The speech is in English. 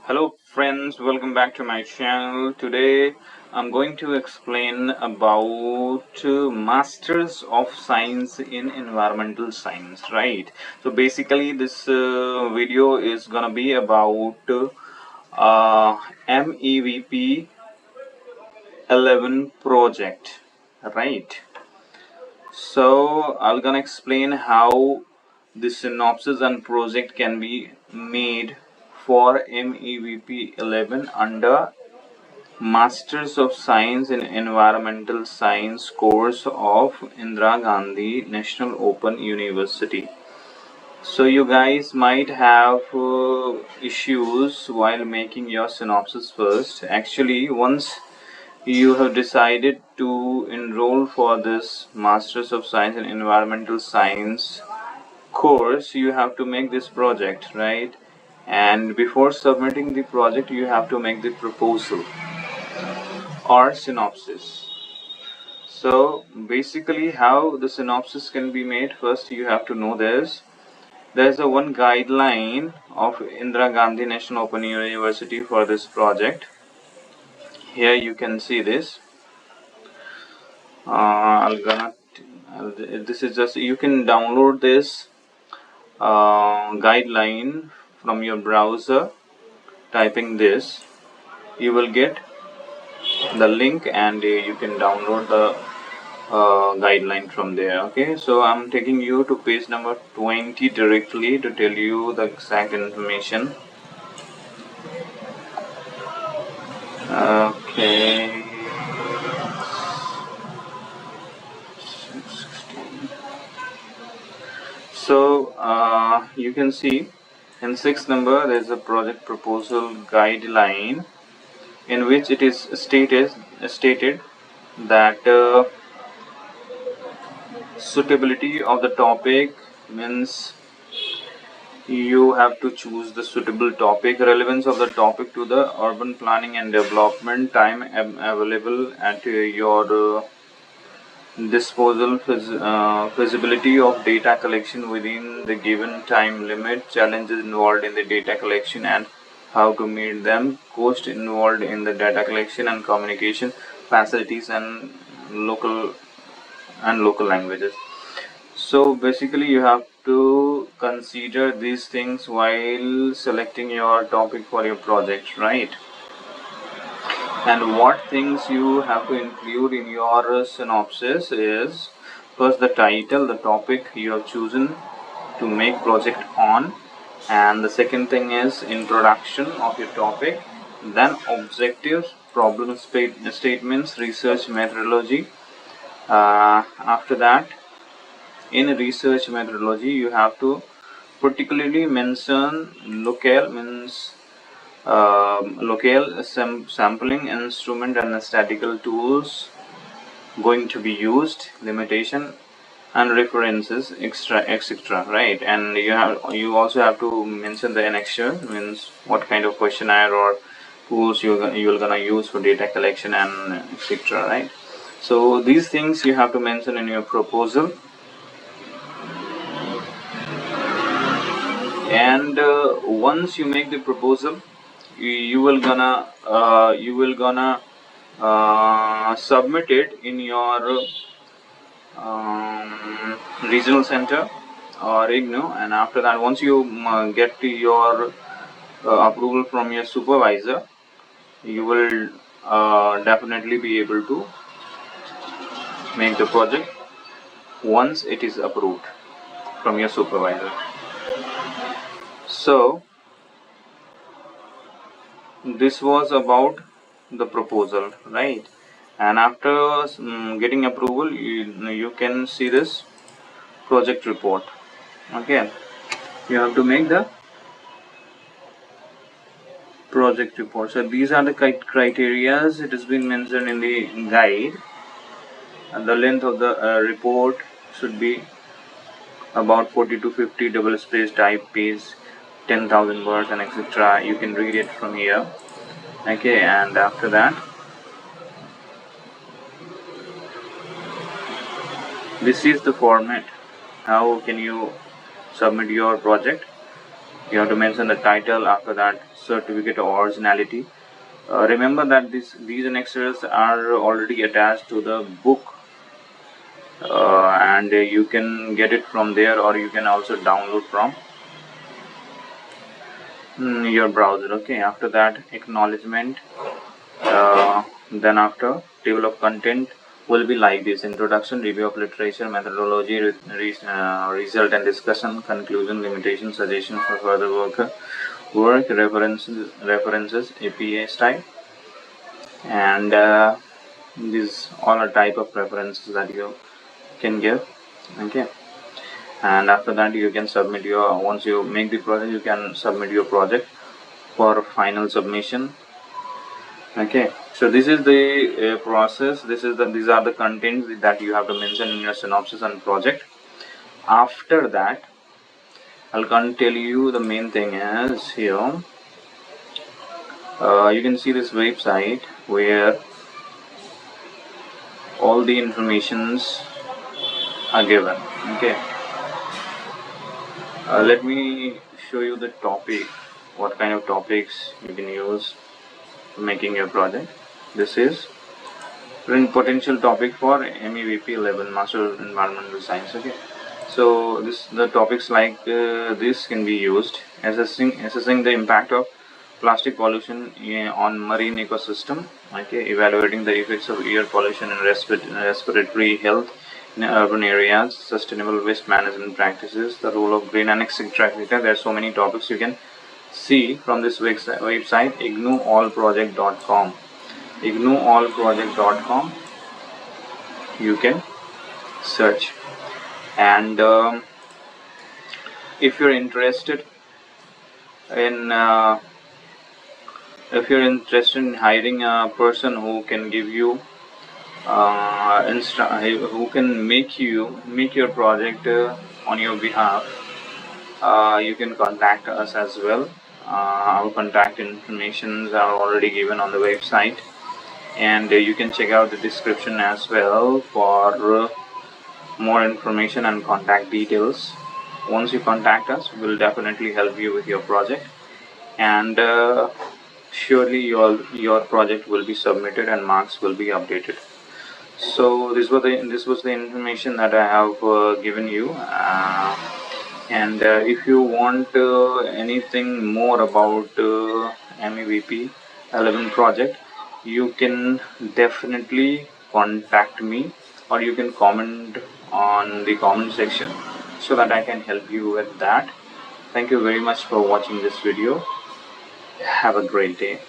Hello friends, welcome back to my channel. Today I'm going to explain about Masters of Science in Environmental Science, right? So basically this video is gonna be about MEVP 11 project, right? So I'm gonna explain how the synopsis and project can be made for MEVP 11 under Masters of Science in Environmental Science course of Indira Gandhi National Open University. So you guys might have issues while making your synopsis first. Actually, once you have decided to enroll for this Masters of Science in Environmental Science course, you have to make this project, right? And before submitting the project, you have to make the proposal or synopsis. So basically how the synopsis can be made, first you have to know this. There's a one guideline of Indira Gandhi National Open University for this project. Here you can see this. This is just, you can download this guideline from your browser. Typing this, you will get the link and you can download the guideline from there. Okay, so I'm taking you to page number 20 directly to tell you the exact information. Okay, so you can see in 6th number there's a project proposal guideline in which it is stated that suitability of the topic means you have to choose the suitable topic, relevance of the topic to the urban planning and development, time available at your disposal, feasibility of data collection within the given time limit, challenges involved in the data collection and how to meet them, cost involved in the data collection and communication facilities and local languages. So basically you have to consider these things while selecting your topic for your project, right? And what things you have to include in your synopsis is first the title, the topic you have chosen to make project on, and the second thing is introduction of your topic, then objectives, problem statements, research methodology. After that, in research methodology you have to particularly mention locale, means locale sampling instrument and statistical tools going to be used, limitation and references, etc, right? And you also have to mention the annexure, means what kind of questionnaire or tools you're gonna use for data collection and etc, right? So these things you have to mention in your proposal. And once you make the proposal, you will gonna submit it in your regional center or IGNOU, and after that, once you get your approval from your supervisor, you will definitely be able to make the project once it is approved from your supervisor. So this was about the proposal, right? And after getting approval, you can see this project report. Okay, you have to make the project report. So these are the criterias. It has been mentioned in the guide, and the length of the report should be about 40 to 50 double space type page, 10,000 words and etc. You can read it from here. Okay, and after that, this is the format. How can you submit your project? You have to mention the title. After that, certificate of originality. Remember that these annexures are already attached to the book, and you can get it from there, or you can also download from your browser. Okay, after that, acknowledgement. Then after, table of content will be like this: introduction, review of literature, methodology, result and discussion, conclusion, limitation, suggestions for further work, references, APA style, and these all are type of references that you can give. Okay, and after that you can submit your, once you make the project, you can submit your project for final submission. Okay, so this is the process. These are the contents that you have to mention in your synopsis and project. After that, I'll tell you the main thing is here. You can see this website where all the informations are given. Okay, let me show you the topic, what kind of topics you can use for making your project. This is potential topic for MEVP-11, Master of Environmental Science. Okay, so the topics like this can be used: assessing the impact of plastic pollution on marine ecosystem. Okay, evaluating the effects of air pollution and respiratory health in urban areas, sustainable waste management practices, the role of green and etc. There are so many topics you can see from this website, ignouallproject.com. ignouallproject.com, you can search. And if you're interested in hiring a person who can give you who can make your project on your behalf, you can contact us as well. Our contact information are already given on the website, and you can check out the description as well for more information and contact details. Once you contact us, we'll definitely help you with your project, and surely your project will be submitted and marks will be updated. So this was the information that I have given you, and if you want anything more about MEVP-11 project, you can definitely contact me, or you can comment on the comment section so that I can help you with that. Thank you very much for watching this video. Have a great day.